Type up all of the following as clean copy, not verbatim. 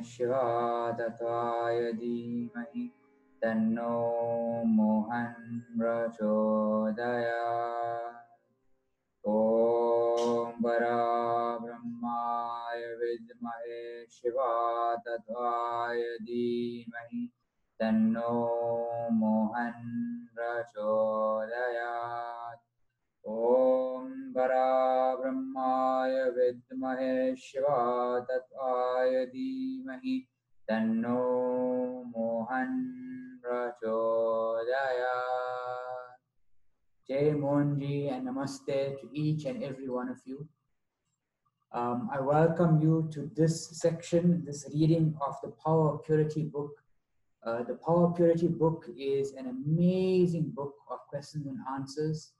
शिवा तत्त्वाय धीमहि तन्नो मोहन प्रचोदयात्। ॐ परब्रह्माय विद्महे शिवा तत्त्वाय धीमहि तन्नो मोहन प्रचोदयात्। ॐ परब्रह्माय विद्महे शिवा तत्त्वाय धीमहि तन्नो मोहन प्रचोदयात्। Jai Mohanji and Namaste to each and every one of you. I welcome you to this section, this reading of the Power of Purity book. The Power of Purity book is an amazing book of questions and answers.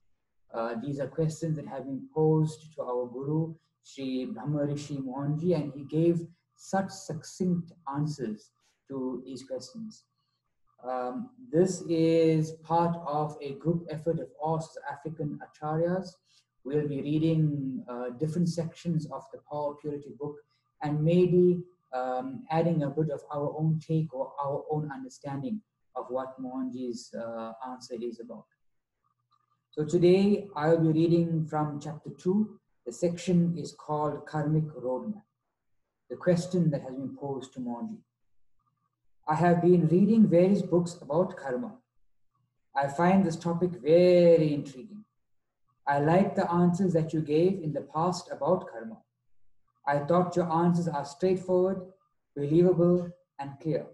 These are questions that have been posed to our Guru, Sri Brahma Rishi Mohanji, and he gave such succinct answers to these questions. This is part of a group effort of all South African Acharyas. We'll be reading different sections of the Power of Purity book and maybe adding a bit of our own take or our own understanding of what Mohanji's answer is about. So today I'll be reading from chapter 2. The section is called Karmic Roadmap, the question that has been posed to Mohanji. I have been reading various books about karma. I find this topic very intriguing. I like the answers that you gave in the past about karma. I thought your answers are straightforward, believable, and clear.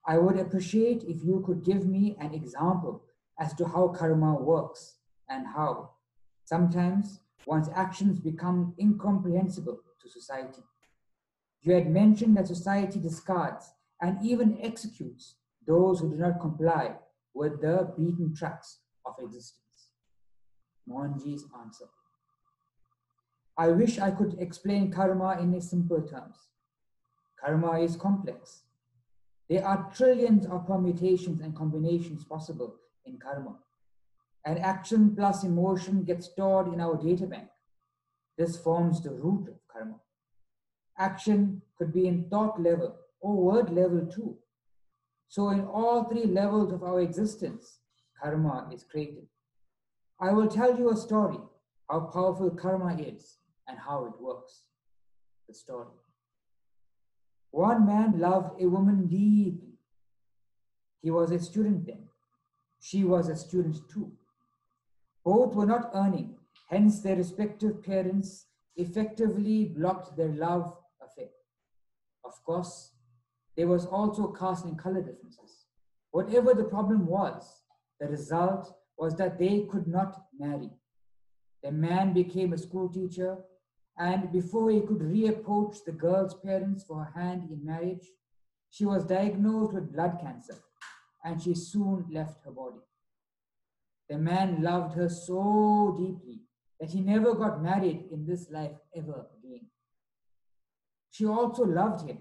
I would appreciate if you could give me an example as to how karma works and how sometimes one's actions become incomprehensible to society. You had mentioned that society discards and even executes those who do not comply with the beaten tracks of existence. Mohanji's answer. I wish I could explain karma in simple terms. Karma is complex. There are trillions of permutations and combinations possible in karma. An action plus emotion gets stored in our data bank. This forms the root of karma. Action could be in thought level or word level too. So in all three levels of our existence, karma is created. I will tell you a story, how powerful karma is and how it works. The story. One man loved a woman deeply. He was a student then. She was a student too. Both were not earning, hence their respective parents effectively blocked their love affair. Of course, there was also caste and color differences. Whatever the problem was, the result was that they could not marry. The man became a school teacher, and before he could reapproach the girl's parents for her hand in marriage, she was diagnosed with blood cancer, and she soon left her body. The man loved her so deeply that he never got married in this life ever again. She also loved him,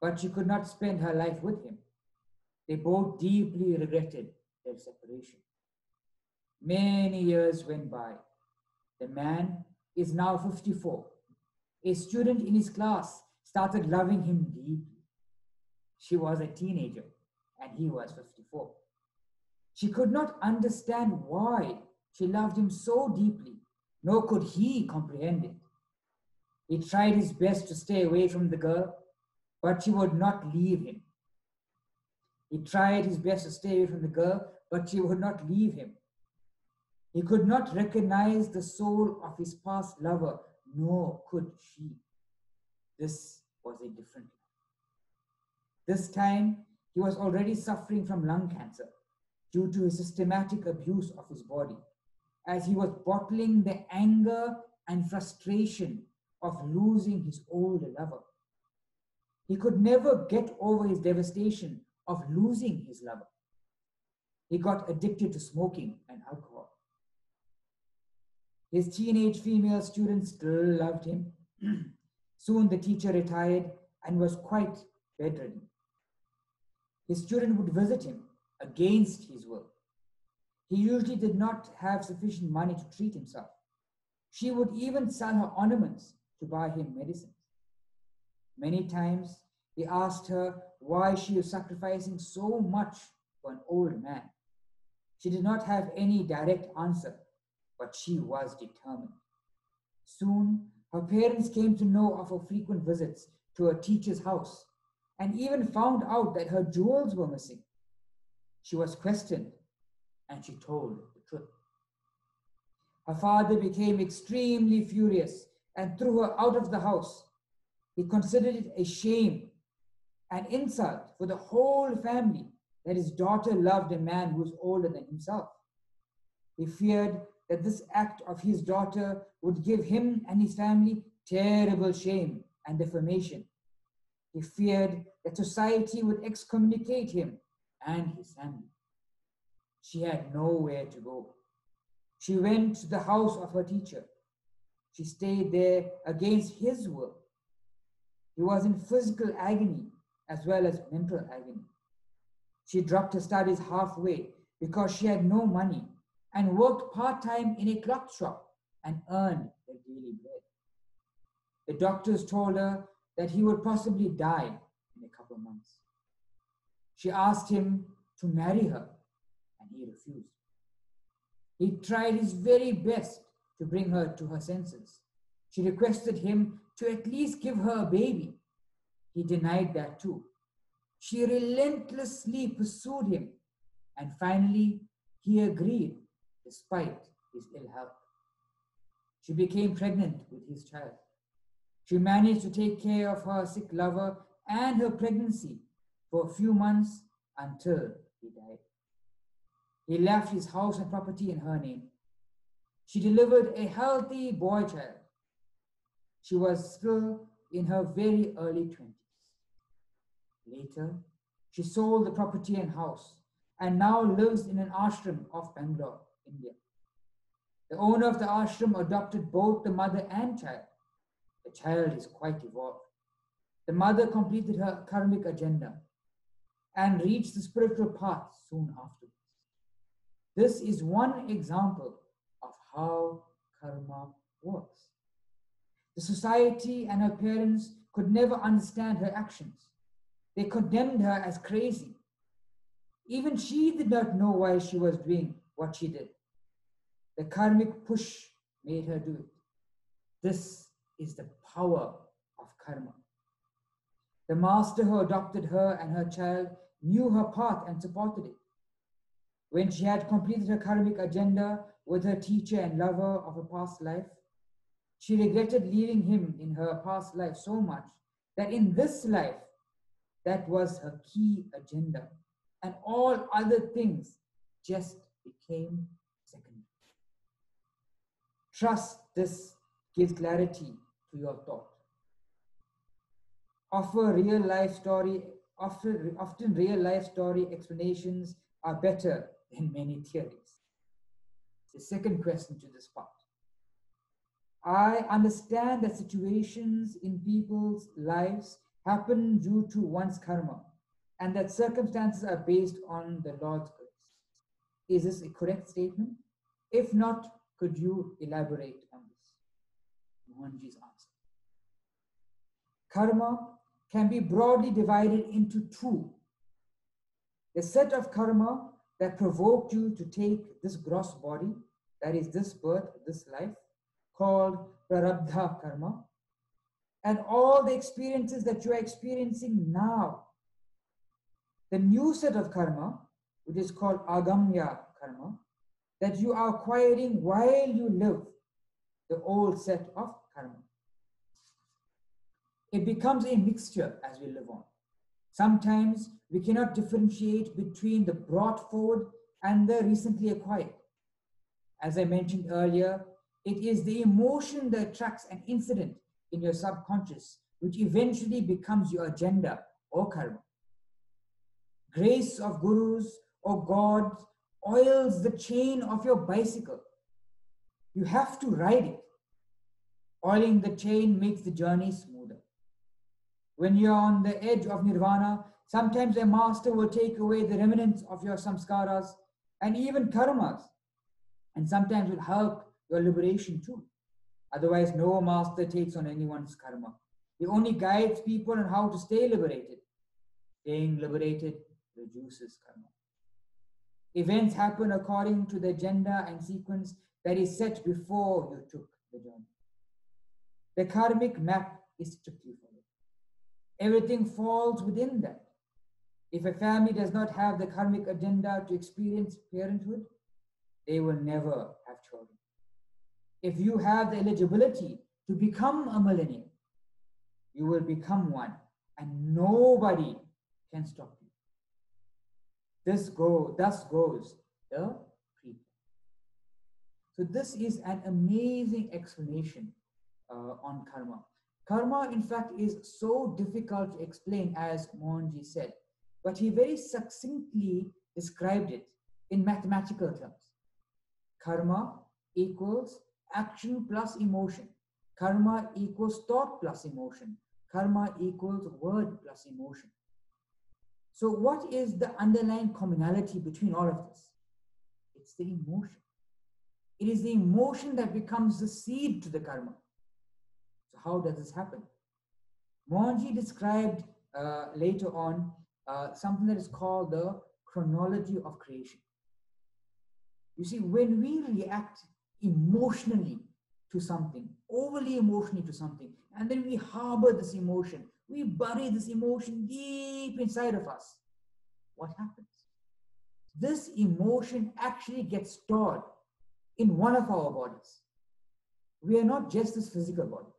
but she could not spend her life with him. They both deeply regretted their separation. Many years went by. The man is now 54. A student in his class started loving him deeply. She was a teenager and he was 54. She could not understand why she loved him so deeply, nor could he comprehend it. He tried his best to stay away from the girl, but she would not leave him. He tried his best to stay away from the girl, but she would not leave him. He could not recognize the soul of his past lover, nor could she. This was a different life. This time, he was already suffering from lung cancer due to his systematic abuse of his body, as he was bottling the anger and frustration of losing his old lover. He could never get over his devastation of losing his lover. He got addicted to smoking and alcohol. His teenage female students still loved him. Soon the teacher retired and was quite bedridden. His student would visit him against his will. He usually did not have sufficient money to treat himself. She would even sell her ornaments to buy him medicine. Many times He asked her why she was sacrificing so much for an old man. She did not have any direct answer, but she was determined. Soon, her parents came to know of her frequent visits to her teacher's house and even found out that her jewels were missing. She was questioned and she told the truth. Her father became extremely furious and threw her out of the house. He considered it a shame, an insult for the whole family that his daughter loved a man who was older than himself. He feared that this act of his daughter would give him and his family terrible shame and defamation. He feared that society would excommunicate him and his family. She had nowhere to go. She went to the house of her teacher. She stayed there against his will. He was in physical agony as well as mental agony. She dropped her studies halfway because she had no money and worked part-time in a cloth shop and earned her daily bread. The doctors told her that he would possibly die in a couple of months. She asked him to marry her, and he refused. He tried his very best to bring her to her senses. She requested him to at least give her a baby. He denied that too. She relentlessly pursued him, and finally he agreed despite his ill health. She became pregnant with his child. She managed to take care of her sick lover and her pregnancy for a few months until he died. He left his house and property in her name. She delivered a healthy boy child. She was still in her very early 20s. Later, she sold the property and house and now lives in an ashram of Bangalore, India. The owner of the ashram adopted both the mother and child. The child is quite evolved. The mother completed her karmic agenda and reached the spiritual path soon afterwards. This is one example of how karma works. The society and her parents could never understand her actions. They condemned her as crazy. Even she did not know why she was doing what she did. The karmic push made her do it. This is the power of karma. The master who adopted her and her child knew her path and supported it. When she had completed her karmic agenda with her teacher and lover of a past life, she regretted leaving him in her past life so much that in this life, that was her key agenda, and all other things just became secondary. Trust this gives clarity to your thought. Often real life story explanations are better than many theories. The second question to this part. I understand that situations in people's lives happen due to one's karma and that circumstances are based on the Lord's grace. Is this a correct statement? If not, could you elaborate on this? Mohanji's answer. Karma can be broadly divided into two. The set of karma that provoked you to take this gross body, that is this birth, this life, called prarabdha karma, and all the experiences that you are experiencing now. The new set of karma, which is called agamya karma, that you are acquiring while you live, the old set of karma. It becomes a mixture as we live on. Sometimes we cannot differentiate between the brought forward and the recently acquired. As I mentioned earlier, it is the emotion that attracts an incident in your subconscious, which eventually becomes your agenda or karma. Grace of gurus or God oils the chain of your bicycle. You have to ride it. Oiling the chain makes the journey smoother. When you're on the edge of nirvana, sometimes a master will take away the remnants of your samskaras and even karmas, and sometimes will help your liberation too. Otherwise, no master takes on anyone's karma. He only guides people on how to stay liberated. Staying liberated reduces karma. Events happen according to the agenda and sequence that is set before you took the journey. The karmic map is strictly followed. Everything falls within that. If a family does not have the karmic agenda to experience parenthood, they will never have children. If you have the eligibility to become a millennial, you will become one, and nobody can stop you. Thus goes the pre-plan. So this is an amazing explanation on karma. Karma, in fact, is so difficult to explain, as Mohanji said, but he very succinctly described it in mathematical terms. Karma equals action plus emotion. Karma equals thought plus emotion. Karma equals word plus emotion. So what is the underlying commonality between all of this? It's the emotion. It is the emotion that becomes the seed to the karma. So how does this happen? Mohanji described later on something that is called the chronology of creation. You see, when we react emotionally to something, overly emotionally to something, and then we harbor this emotion, we bury this emotion deep inside of us, what happens? This emotion actually gets stored in one of our bodies. We are not just this physical body.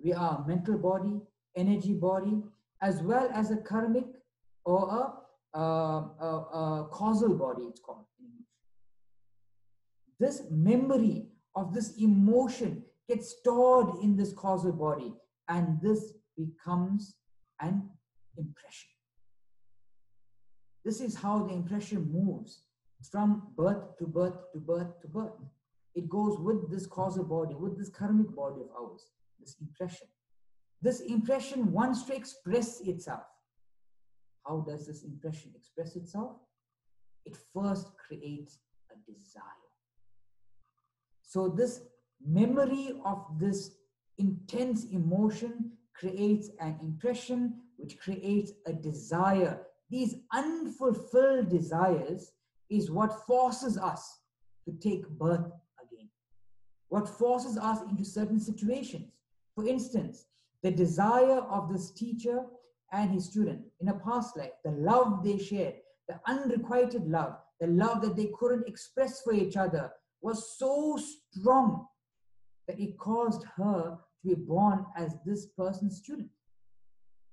We are a mental body, energy body, as well as a karmic or a causal body, it's called in English. This memory of this emotion gets stored in this causal body, and this becomes an impression. This is how the impression moves from birth to birth to birth to birth. It goes with this causal body, with this karmic body of ours, this impression. This impression wants to express itself. How does this impression express itself? It first creates a desire. So this memory of this intense emotion creates an impression, which creates a desire. These unfulfilled desires is what forces us to take birth again. What forces us into certain situations. For instance, the desire of this teacher and his student in a past life, the love they shared, the unrequited love, the love that they couldn't express for each other, was so strong that it caused her to be born as this person's student.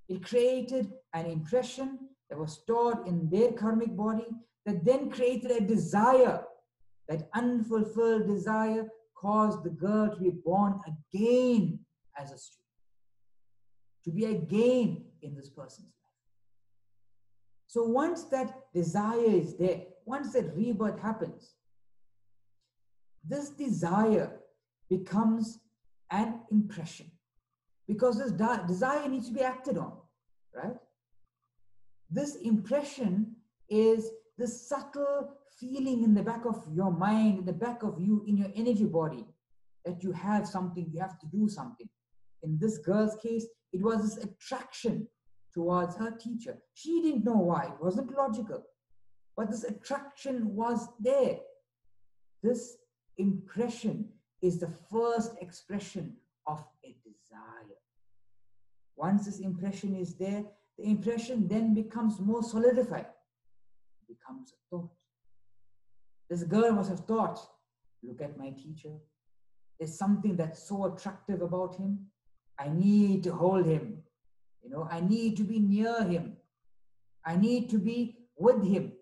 It created an impression that was stored in their karmic body that then created a desire. That unfulfilled desire caused the girl to be born again as a student, to be again in this person's life. So once that desire is there, once that rebirth happens, this desire becomes an impression, because this desire needs to be acted on, right? This impression is the subtle feeling in the back of your mind, in the back of you, in your energy body, that you have something, you have to do something. In this girl's case, it was this attraction towards her teacher. She didn't know why, it wasn't logical, but this attraction was there. This impression is the first expression of a desire. Once this impression is there, the impression then becomes more solidified. It becomes a thought. This girl must have thought, look at my teacher. There's something that's so attractive about him. I need to hold him. You know, I need to be near him. I need to be with him.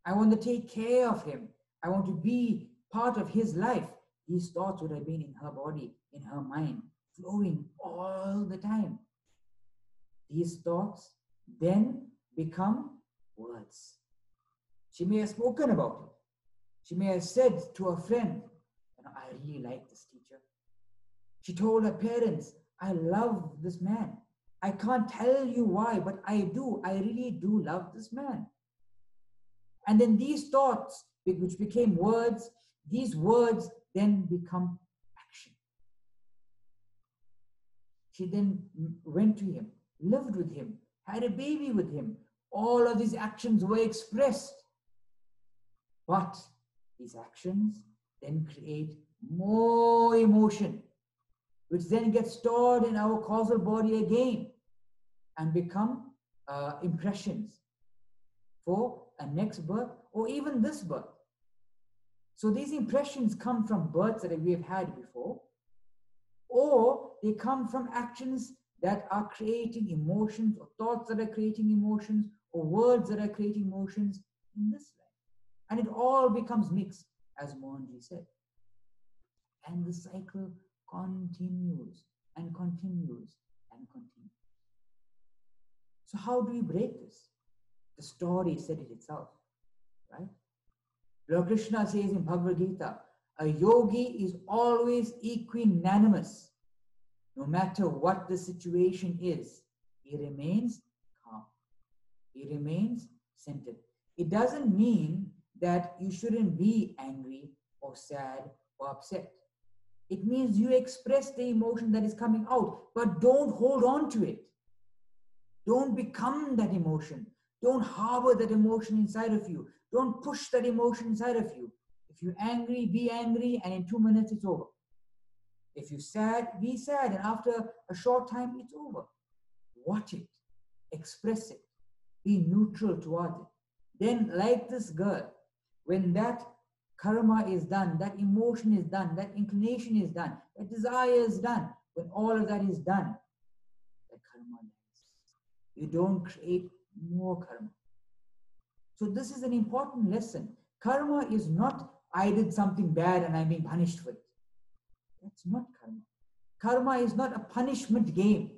I want to take care of him. I want to be part of his life. These thoughts would have been in her body, in her mind, flowing all the time. These thoughts then become words. She may have spoken about it. She may have said to a friend, I really like this teacher. She told her parents, I love this man. I can't tell you why, but I do. I really do love this man. And then these thoughts, which became words, these words then become action. She then went to him, lived with him, had a baby with him. All of these actions were expressed. But these actions then create more emotion, which then gets stored in our causal body again and become impressions for a next birth or even this birth. So these impressions come from births that we have had before, or they come from actions that are creating emotions, or thoughts that are creating emotions, or words that are creating emotions in this life. And it all becomes mixed, as Mohanji said. And the cycle continues and continues and continues. So how do we break this? The story said it itself, right? Lord Krishna says in Bhagavad Gita, a yogi is always equanimous. No matter what the situation is, he remains calm. He remains centered. It doesn't mean that you shouldn't be angry or sad or upset. It means you express the emotion that is coming out, but don't hold on to it. Don't become that emotion. Don't harbor that emotion inside of you. Don't push that emotion inside of you. If you're angry, be angry, and in 2 minutes it's over. If you're sad, be sad, and after a short time it's over. Watch it. Express it. Be neutral towards it. Then, like this girl, when that karma is done, that emotion is done, that inclination is done, that desire is done, when all of that is done, the karma dies. You don't create more karma. So this is an important lesson. Karma is not, I did something bad and I'm being punished for it. That's not karma. Karma is not a punishment game.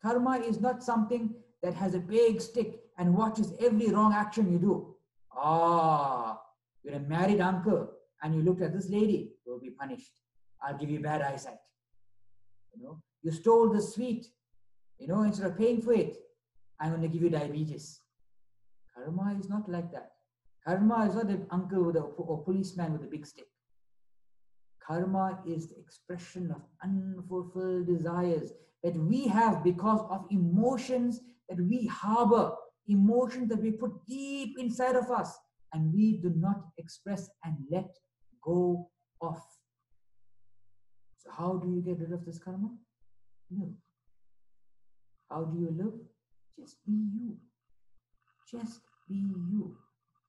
Karma is not something that has a big stick and watches every wrong action you do. You're a married uncle and you looked at this lady, you'll be punished. I'll give you bad eyesight. You stole the sweet, instead of paying for it, I'm going to give you diabetes. Karma is not like that. Karma is not an uncle or policeman with a big stick. Karma is the expression of unfulfilled desires that we have because of emotions that we harbor, emotions that we put deep inside of us, and we do not express and let go of. So how do you get rid of this karma? Live. How do you live? Just be you. Just be you.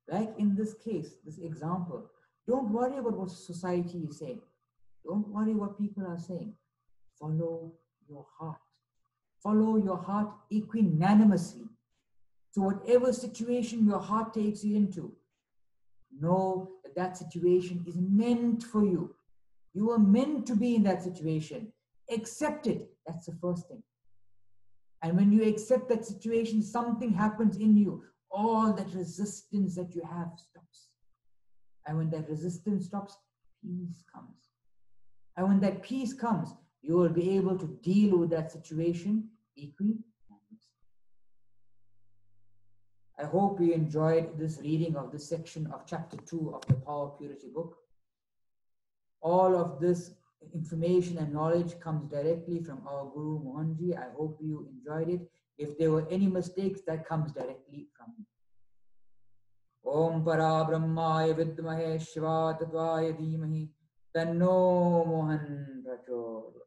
Like in this case, this example, don't worry about what society is saying. Don't worry what people are saying. Follow your heart. Follow your heart equanimously. So whatever situation your heart takes you into, know that that situation is meant for you. You are meant to be in that situation. Accept it. That's the first thing. And when you accept that situation, something happens in you. All that resistance that you have stops. And when that resistance stops, peace comes. And when that peace comes, you will be able to deal with that situation equally. I hope you enjoyed this reading of this section of chapter 2 of the Power of Purity book. All of this information and knowledge comes directly from our Guru Mohanji. I hope you enjoyed it. If there were any mistakes, that comes directly from me. Om Para Brahmaya Vidmahe Shiva Tatvaya Dhimahi Tanno Mohan Prachodaya.